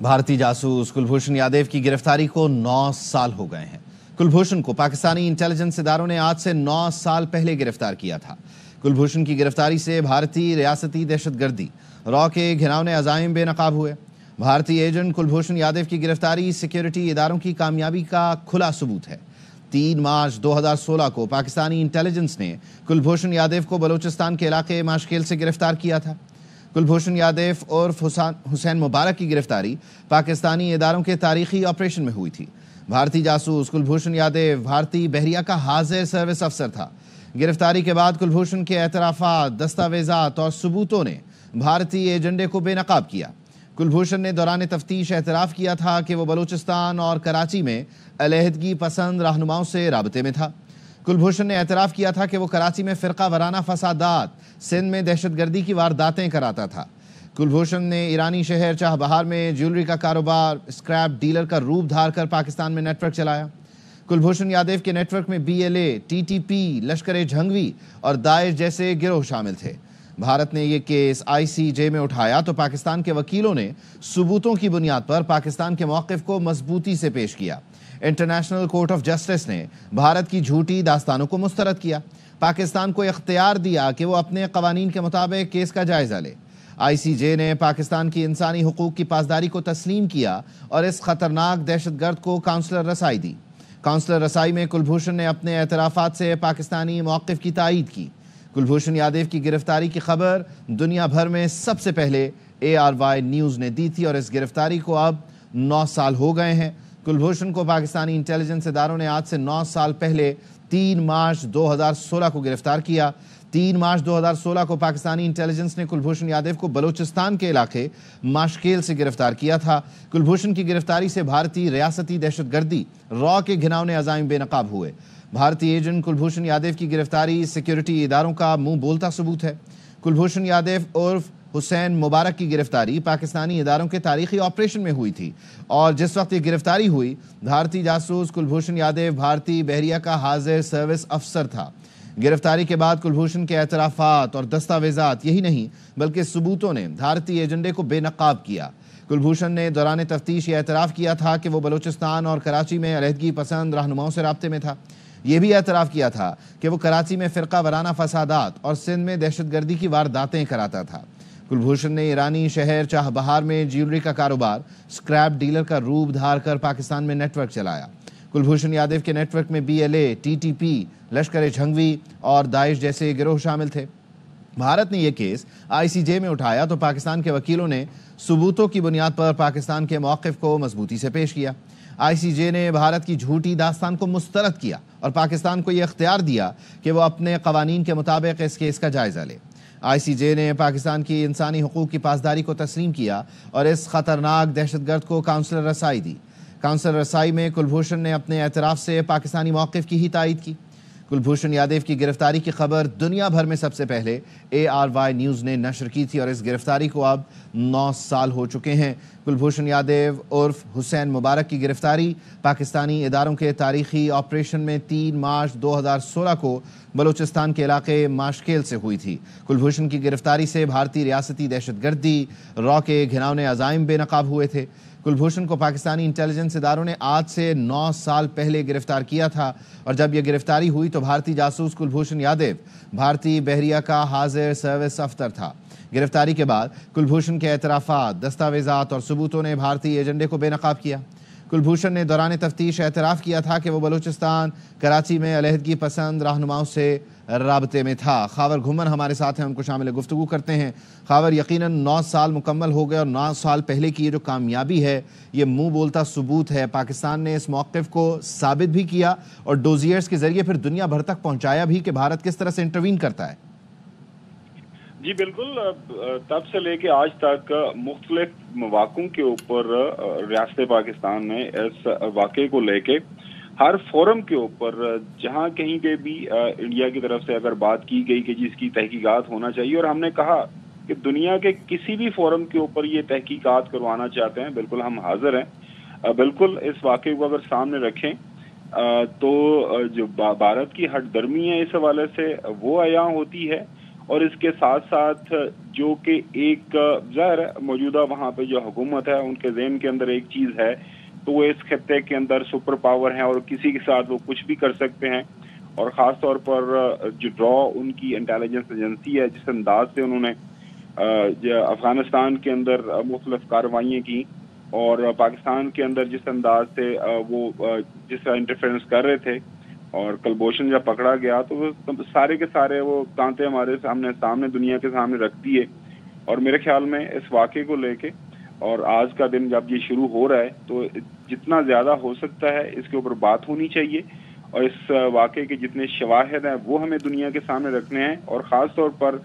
بھارتی جاسوس کلبھوشن یادیو کی گرفتاری کو 9 سال ہو گئے ہیں۔ کلبھوشن کو پاکستانی انٹیلیجنس اداروں نے آج سے 9 سال پہلے گرفتار کیا تھا۔ کلبھوشن کی گرفتاری سے بھارتی ریاستی دہشت گردی را کے گھناؤنے عزائم بے نقاب ہوئے۔ بھارتی ایجنٹ کلبھوشن یادیو کی گرفتاری سیکیورٹی اداروں کی کامیابی کا کھلا ثبوت ہے۔ 3 مارچ 2016 کو پاکستانی انٹیلیجنس نے کلبھوشن یادیو کو بلوچستان کے علاقے ماشکیل سے گرفتار کیا تھا۔ کلبھوشن یادیو عرف حسین مبارک کی گرفتاری پاکستانی اداروں کے تاریخی آپریشن میں ہوئی تھی۔ بھارتی جاسوس کلبھوشن یادیو بھارتی بحریہ کا حاضر سروس افسر تھا۔ گرفتاری کے بعد کلبھوشن کے اعترافات، دستاویزات اور ثبوتوں نے بھارتی ایجنڈے کو بے نقاب کیا۔ کلبھوشن نے دوران تفتیش اعتراف کیا تھا کہ وہ بلوچستان اور کراچی میں علیحدگی پسند رہنماؤں سے رابطے میں تھا۔ کلبھوشن نے اعتراف کیا تھا کہ وہ کراچی میں فرقہ وارانہ فسادات، سندھ میں دہشت گردی کی وارداتیں کراتا تھا۔ کلبھوشن نے ایرانی شہر چاہ بہار میں جیولری کا کاروبار، اسکریپ ڈیلر کا روپ دھار کر پاکستان میں نیٹ ورک چلایا۔ کلبھوشن یادیو کے نیٹ ورک میں BLA، TTP، لشکر جھنگوی اور داعش جیسے گروہ شامل تھے۔ بھارت نے یہ کیس ICJ میں اٹھایا تو پاکستان کے وکیلوں نے ثبوتوں کی بنیاد پر پاکستان کے موقف کو مضبوطی سے پیش کیا۔ انٹرنیشنل کورٹ آف جسٹس نے بھارت کی جھوٹی داستانوں کو مسترد کیا، پاکستان کو اختیار دیا کہ وہ اپنے قوانین کے مطابق کیس کا جائزہ لے۔ ICJ نے پاکستان کی انسانی حقوق کی پاسداری کو تسلیم کیا اور اس خطرناک دہشت گرد کو کونسلر رسائی دی۔ کونسلر رسائی میں کلبھوشن نے اپنے اعترافات سے پاکستانی موقف کی تائید کی۔ کلبھوشن یادیو کی گرفتاری کی خبر دنیا بھر میں سب سے پہلے ARY نیوز نے دی تھی اور اس گرفتاری کو اب 9 سال ہو گئے ہیں۔ کلبھوشن کو پاکستانی انٹیلیجنس اداروں نے آج سے 9 سال پہلے 3 مارچ 2016 کو گرفتار کیا۔ 3 مارچ 2016 کو پاکستانی انٹیلیجنس نے کلبھوشن یادیو کو بلوچستان کے علاقے ماشکیل سے گرفتار کیا تھا۔ کلبھوشن کی گرفتاری سے بھارتی ریاستی دہشت گردی را کے گھناؤنے عزائم بے نقاب ہوئے۔ بھارتی ایجنٹ کلبھوشن یادیو کی گرفتاری سیکیورٹی اداروں کا منہ بولتا ثبوت ہے۔ کلبھوشن یادیو عرف حسین مبارک کی گرفتاری پاکستانی اداروں کے تاریخی آپریشن میں ہوئی تھی اور جس وقت یہ گرفتاری ہوئی بھارتی جاسوس کلبھوشن یادیو بھارتی بحریہ کا حاضر سروس افسر تھا۔ گرفتاری کے بعد کلبھوشن کے اعترافات اور دستاویزات یہی نہیں بلکہ ثبوتوں نے بھارتی ایجنڈے کو بے نقاب کیا۔ کلبھوشن نے دوران تفتیش یہ اعتراف کیا تھا کہ وہ بلوچستان اور کراچی میں علیحدگی پسند رہنماؤں سے رابطے میں تھا۔ یہ بھی اعتراف کیا تھا کہ وہ کراچی میں فرقہ وارانہ فسادات اور سندھ میں دہشت گردی کی وارداتیں کراتا تھا۔ کلبھوشن نے ایرانی شہر چاہ بہار میں جیولری کا کاروبار، اسکریپ ڈیلر کا روپ دھار کر پاکستان میں نیٹ ورک چلایا۔ کلبھوشن یادیو کے نیٹ ورک میں BLA، TTP، لشکر جھنگوی اور داعش جیسے گروہ شامل تھے۔ بھارت نے یہ کیس ICJ میں اٹھایا تو پاکستان کے وکیلوں نے ثبوتوں کی بنیاد پر پاکستان کے موقف کو مضبوطی سے پیش کیا۔ ICJ نے بھارت کی جھوٹی داستان کو مسترد کیا اور پاکستان کو یہ اختیار دیا کہ وہ اپنے قوانین کے مطابق اس کیس کا جائزہ لے۔ ICJ نے پاکستان کی انسانی حقوق کی پاسداری کو تسلیم کیا اور اس خطرناک دہشت گرد کو کونسلر رسائی دی۔ کونسلر رسائی میں کلبھوشن نے اپنے اعتراف سے پاکستانی موقف کی ہی تائید کی۔ کلبھوشن یادیو کی گرفتاری کی خبر دنیا بھر میں سب سے پہلے ARY نیوز نے نشر کی تھی اور اس گرفتاری کو اب 9 سال ہو چکے ہیں۔ کلبھوشن یادیو عرف حسین مبارک کی گرفتاری پاکستانی اداروں کے تاریخی آپریشن میں 3 مارچ 2016 کو بلوچستان کے علاقے ماشکیل سے ہوئی تھی۔ کلبھوشن کی گرفتاری سے بھارتی ریاستی دہشت گردی را کے گھناؤنے عزائم بے نقاب ہوئے تھے۔ کلبھوشن کو پاکستانی انٹیلیجنس اداروں نے آج سے 9 سال پہلے گرفتار کیا تھا اور جب یہ گرفتاری ہوئی تو بھارتی جاسوس کلبھوشن یادیو بھارتی بحریہ کا حاضر سروس افسر تھا۔ گرفتاری کے بعد کلبھوشن کے اعترافات، دستاویزات اور ثبوتوں نے بھارتی ایجنڈے کو بے نقاب کیا۔ کلبھوشن نے دوران تفتیش اعتراف کیا تھا کہ وہ بلوچستان، کراچی میں علیحدگی پسند رہنماؤں سے رابطے میں تھا۔ خاور گھمن ہمارے ساتھ ہیں، ان کو شامل گفتگو کرتے ہیں۔ خاور، یقیناً 9 سال مکمل ہو گئے اور 9 سال پہلے کی یہ جو کامیابی ہے یہ منہ بولتا ثبوت ہے۔ پاکستان نے اس موقف کو ثابت بھی کیا اور ڈوزیئرز کے ذریعے پھر دنیا بھر تک پہنچایا بھی کہ بھارت کس طرح سے انٹروین کرتا ہے۔ جی بالکل، تب سے لے کے آج تک مختلف مواقعوں کے اوپر ریاست پاکستان نے اس واقعے کو لے کے ہر فورم کے اوپر جہاں کہیں پہ بھی انڈیا کی طرف سے اگر بات کی گئی کہ جس کی تحقیقات ہونا چاہیے اور ہم نے کہا کہ دنیا کے کسی بھی فورم کے اوپر یہ تحقیقات کروانا چاہتے ہیں، بالکل ہم حاضر ہیں۔ بالکل اس واقعے کو اگر سامنے رکھیں تو جو بھارت کی ہٹ درمی ہے اس حوالے سے وہ عیاں ہوتی ہے اور اس کے ساتھ ساتھ جو کہ ایک ظاہر موجودہ وہاں پہ جو حکومت ہے ان کے ذہن کے اندر ایک چیز ہے تو وہ اس خطے کے اندر سپر پاور ہیں اور کسی کے ساتھ وہ کچھ بھی کر سکتے ہیں. اور خاص طور پر جو ڈرا ان کی انٹیلیجنس ایجنسی ہے جس انداز سے انہوں نے افغانستان کے اندر مختلف کارروائیاں کی اور پاکستان کے اندر جس انداز سے وہ جس طرح انٹرفیئرنس کر رہے تھے اور کلبھوشن جب پکڑا گیا تو وہ سارے کے سارے وہ کانٹے ہمارے سامنے دنیا کے سامنے رکھ دیے. اور میرے خیال میں اس واقعے کو لے کے اور آج کا دن جب یہ شروع ہو رہا ہے تو جتنا زیادہ ہو سکتا ہے اس کے اوپر بات ہونی چاہیے اور اس واقعے کے جتنے شواہد ہیں وہ ہمیں دنیا کے سامنے رکھنے ہیں اور خاص طور پر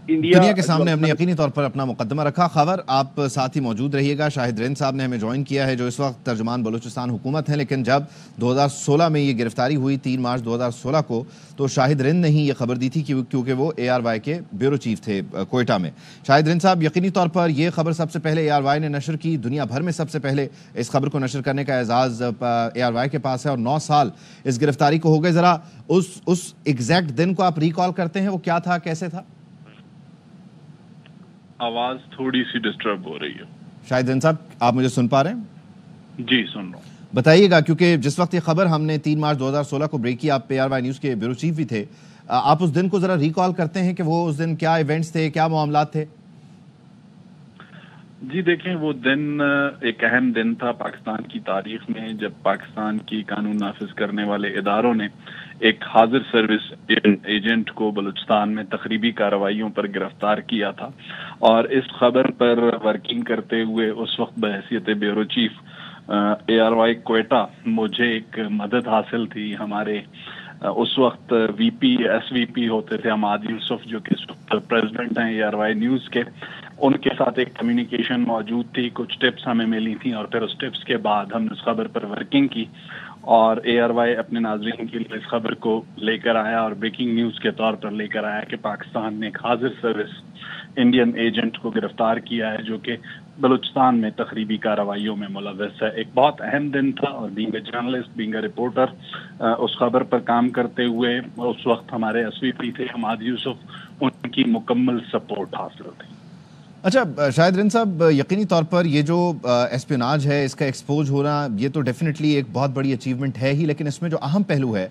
دنیا کے سامنے ہم نے یقینی طور پر اپنا مقدمہ رکھا. خبر آپ ساتھ ہی موجود رہیے گا. شاہد رند صاحب نے ہمیں جوائن کیا ہے جو اس وقت ترجمان بلوچستان حکومت ہیں، لیکن جب 2016 میں یہ گرفتاری ہوئی 3 مارچ 2016 کو تو شاہد رند نے ہی یہ خبر دی تھی کیونکہ وہ ARY کے بیورو چیف تھے کوئٹہ میں. شاہد رند صاحب، یقینی طور پر یہ خبر سب سے پہلے ARY نے نشر کی، دنیا بھر میں سب سے پہلے اس خبر کو نشر کرنے کا اعزاز ARY کے پاس ہے اور 9 سال اس گرفتاری کو ہو گئے. ذرا اس ایگزیکٹ دن کو آپ ریکال کرتے ہیں، وہ کیا تھا، کیسے تھا؟ آواز تھوڑی سی ڈسٹرب ہو رہی ہے. شاہد رند صاحب، آپ مجھے سن پا رہے ہیں؟ جی سن رہا ہوں. بتائیے گا، کیونکہ جس وقت یہ خبر ہم نے 3 مارچ 2016 کو بریک کی، آپ ARY نیوز کے بیورو چیف بھی تھے، آپ اس دن کو ذرا ریکال کرتے ہیں کہ وہ اس دن کیا ایونٹس تھے، کیا معاملات تھے؟ جی دیکھیں، وہ دن ایک اہم دن تھا پاکستان کی تاریخ میں جب پاکستان کی قانون نافذ کرنے والے اداروں نے ایک حاضر سروس ایجنٹ کو بلوچستان میں تخریبی کارروائیوں پر گرفتار کیا تھا. اور اس خبر پر ورکنگ کرتے ہوئے اس وقت بحیثیت بیورو چیف ARY کوئٹہ مجھے ایک مدد حاصل تھی. ہمارے اس وقت SVP ہوتے تھے حماد یوسف، جو کہ پریزیڈنٹ ہیں ARY نیوز کے. ان کے ساتھ ایک کمیونیکیشن موجود تھی، کچھ ٹپس ہمیں ملی تھیں اور پھر اس ٹپس کے بعد ہم نے اس خبر پر ورکنگ کی اور ARY اپنے ناظرین کے لیے اس خبر کو لے کر آیا اور بریکنگ نیوز کے طور پر لے کر آیا کہ پاکستان نے ایک حاضر سروس انڈین ایجنٹ کو گرفتار کیا ہے جو کہ بلوچستان میں تخریبی کارروائیوں میں ملوث ہے. ایک بہت اہم دن تھا اور being a journalist, being a reporter, اس خبر پر کام کرتے ہوئے اس وقت ہمارے SVP تھے حماد یوسف، ان کی مکمل سپورٹ حاصل تھی. اچھا شاہد رند صاحب، یقینی طور پر یہ جو اسپیناج ہے اس کا ایکسپوز ہونا یہ تو ڈیفینیٹلی ایک بہت بڑی اچیومنٹ ہے ہی، لیکن اس میں جو اہم پہلو ہے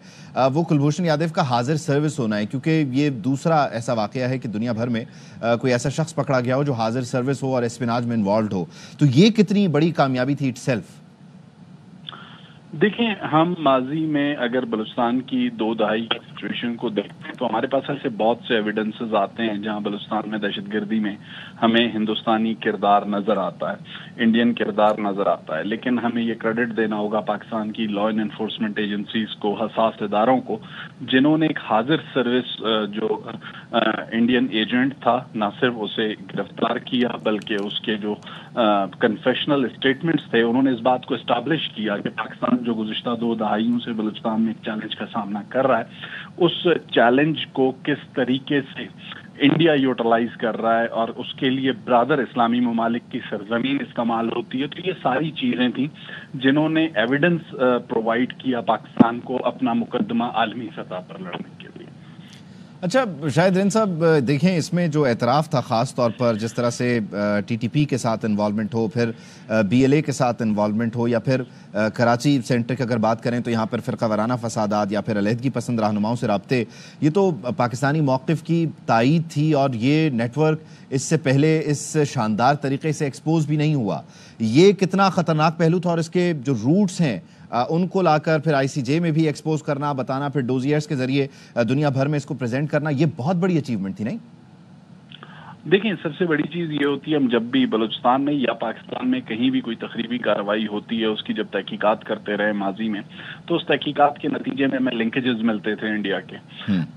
وہ کلبھوشن یادیو کا حاضر سروس ہونا ہے، کیونکہ یہ دوسرا ایسا واقعہ ہے کہ دنیا بھر میں کوئی ایسا شخص پکڑا گیا ہو جو حاضر سروس ہو اور اسپیناج میں انوالوڈ ہو. تو یہ کتنی بڑی کامیابی تھی اٹ سیلف؟ دیکھیں، ہم ماضی میں اگر بلوچستان کی 2 دہائی کی سچویشن کو دیکھتے ہیں تو ہمارے پاس ایسے بہت سے ایویڈنسز آتے ہیں جہاں بلوچستان میں دہشت گردی میں ہمیں ہندوستانی کردار نظر آتا ہے، انڈین کردار نظر آتا ہے. لیکن ہمیں یہ کریڈٹ دینا ہوگا پاکستان کی لا انفورسمنٹ ایجنسیز کو، حساس اداروں کو، جنہوں نے ایک حاضر سروس جو انڈین ایجنٹ تھا نہ صرف اسے گرفتار کیا بلکہ اس کے جو کنفیشنل اسٹیٹمنٹس تھے انہوں نے اس بات کو اسٹیبلش کیا کہ پاکستان جو گزشتہ 2 دہائیوں سے بلوچستان میں ایک چیلنج کا سامنا کر رہا ہے، اس چیلنج کو کس طریقے سے انڈیا یوٹیلائز کر رہا ہے اور اس کے لیے برادر اسلامی ممالک کی سرزمین استعمال ہوتی ہے. تو یہ ساری چیزیں تھیں جنہوں نے ایویڈنس پرووائڈ کیا پاکستان کو اپنا مقدمہ عالمی سطح پر لڑنے کے لیے. اچھا شاہد رند صاحب، دیکھیں اس میں جو اعتراف تھا خاص طور پر جس طرح سے TTP کے ساتھ انوالومنٹ ہو، پھر BLA کے ساتھ انوالومنٹ ہو، یا پھر کراچی سینٹر کی اگر بات کریں تو یہاں پر فرقہ وارانہ فسادات یا پھر علیحدگی پسند رہنماؤں سے رابطے، یہ تو پاکستانی موقف کی تائید تھی اور یہ نیٹ ورک اس سے پہلے اس شاندار طریقے سے ایکسپوز بھی نہیں ہوا. یہ کتنا خطرناک پہلو تھا اور اس کے جو روٹس ہیں ان کو لا کر پھر ICJ میں بھی ایکسپوز کرنا، بتانا، پھر ڈوزیئرز کے ذریعے دنیا بھر میں اس کو پریزنٹ کرنا، یہ بہت بڑی اچیومنٹ تھی، نہیں؟ دیکھیں، سب سے بڑی چیز یہ ہوتی ہے ہم جب بھی بلوچستان میں یا پاکستان میں کہیں بھی کوئی تخریبی کارروائی ہوتی ہے اس کی جب تحقیقات کرتے رہے ماضی میں تو اس تحقیقات کے نتیجے میں ہمیں لنکیجز ملتے تھے انڈیا کے،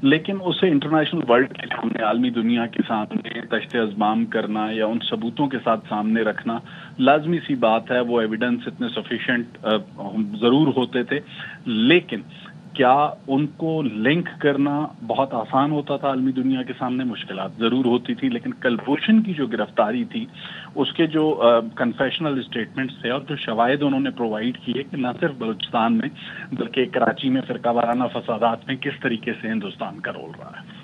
لیکن اسے انٹرنیشنل ورلڈ کے سامنے، عالمی دنیا کے سامنے تشت ازمام کرنا یا ان ثبوتوں کے ساتھ سامنے رکھنا لازمی سی بات ہے. وہ ایویڈنس اتنے سفیشینٹ ضرور ہوتے تھے لیکن کیا ان کو لنک کرنا بہت آسان ہوتا تھا؟ عالمی دنیا کے سامنے مشکلات ضرور ہوتی تھی. لیکن کلبھوشن کی جو گرفتاری تھی اس کے جو کنفیشنل اسٹیٹمنٹس تھے اور جو شواہد انہوں نے پرووائڈ کیے کہ نہ صرف بلوچستان میں بلکہ کراچی میں فرقہ وارانہ فسادات میں کس طریقے سے ہندوستان کا رول رہا ہے.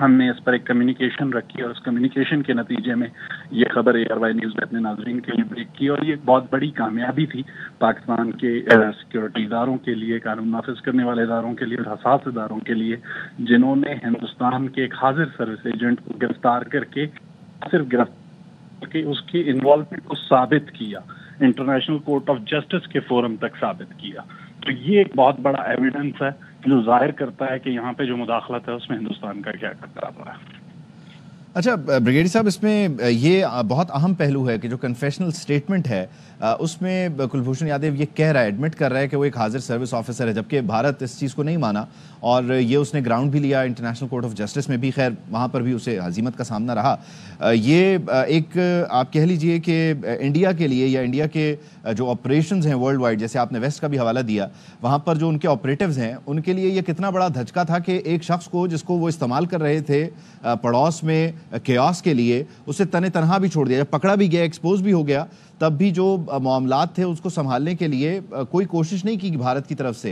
ہم نے اس پر ایک کمیونیکیشن رکھی اور اس کمیونیکیشن کے نتیجے میں یہ خبر ARY نیوز نے اپنے ناظرین کے لیے بریک کی، اور یہ ایک بہت بڑی کامیابی تھی پاکستان کے سیکورٹی اداروں کے لیے، قانون نافذ کرنے والے اداروں کے لیے، حساس اداروں کے لیے، جنہوں نے ہندوستان کے ایک حاضر سروس ایجنٹ کو گرفتار کر کے صرف گرفتار کے اس کی انوالومنٹ کو ثابت کیا، انٹرنیشنل کورٹ آف جسٹس کے فورم تک ثابت کیا۔ تو یہ ایک بہت بڑا ایویڈنس ہے جو ظاہر کرتا ہے کہ یہاں پہ جو مداخلت ہے اس میں ہندوستان کا کیا کردار رہا ہے۔ اچھا بریگیڈیئر صاحب، اس میں یہ بہت اہم پہلو ہے کہ جو کنفیشنل سٹیٹمنٹ ہے اس میں کلبھوشن یادیو یہ کہہ رہا ہے، ایڈمٹ کر رہا ہے کہ وہ ایک حاضر سروس آفیسر ہے، جبکہ بھارت اس چیز کو نہیں مانا اور یہ اس نے گراؤنڈ بھی لیا انٹرنیشنل کورٹ آف جسٹس میں بھی، خیر وہاں پر بھی اسے ہزیمت کا سامنا رہا۔ یہ ایک آپ کہہ لیجئے کہ انڈیا کے لیے یا انڈیا کے جو آپریشنز ہیں ورلڈ وائڈ، جیسے آپ نے ویسٹ کا بھی حوالہ دیا، وہاں پر جو ان کے آپریٹوز ہیں ان کے لیے یہ کتنا بڑا دھچکا تھا کہ ایک شخص کو جس کو وہ استعمال کر رہے تھے پڑوس میں کیاس کے لیے، اسے تن تنہا بھی چھوڑ دیا، جب پکڑا بھی گیا، ایکسپوز بھی ہو گیا، تب بھی جو معاملات تھے اس کو سنبھالنے کے لیے کوئی کوشش نہیں کی بھارت کی طرف سے،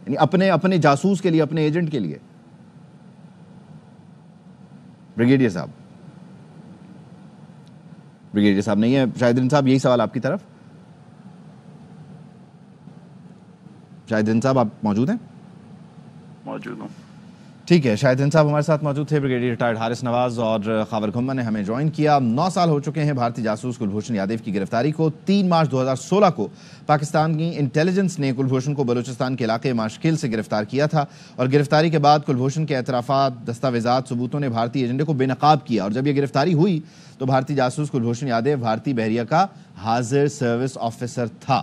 یعنی اپنے جاسوس کے لیے، اپنے ایجنٹ کے لیے۔ بریگیڈیئر صاحب نہیں ہے، شاہدرین صاحب یہی سوال آپ کی طرف۔ شاہدرین صاحب آپ موجود ہیں؟ موجود ہوں۔ ٹھیک ہے، شاہدرین صاحب ہمارے ساتھ موجود تھے۔ بریگیڈیئر ریٹائرڈ حارث نواز اور خاور گھما نے ہمیں جوائن کیا۔ 9 سال ہو چکے ہیں بھارتی جاسوس کلبھوشن یادیو کی گرفتاری کو۔ 3 مارچ 2016 کو پاکستان کی انٹیلیجنس نے کلبھوشن کو بلوچستان کے علاقے ماشکیل سے گرفتار کیا تھا، اور گرفتاری کے بعد کلبھوشن کے اعترافات، دستاویزات، ثبوتوں نے بھارتی ایجنڈے کو بے نقاب کیا، اور جب یہ گرفتاری ہوئی تو بھارتی جاسوس کلبھوشن یادیو بھارتی بحریہ کا حاضر سروس آفیسر تھا۔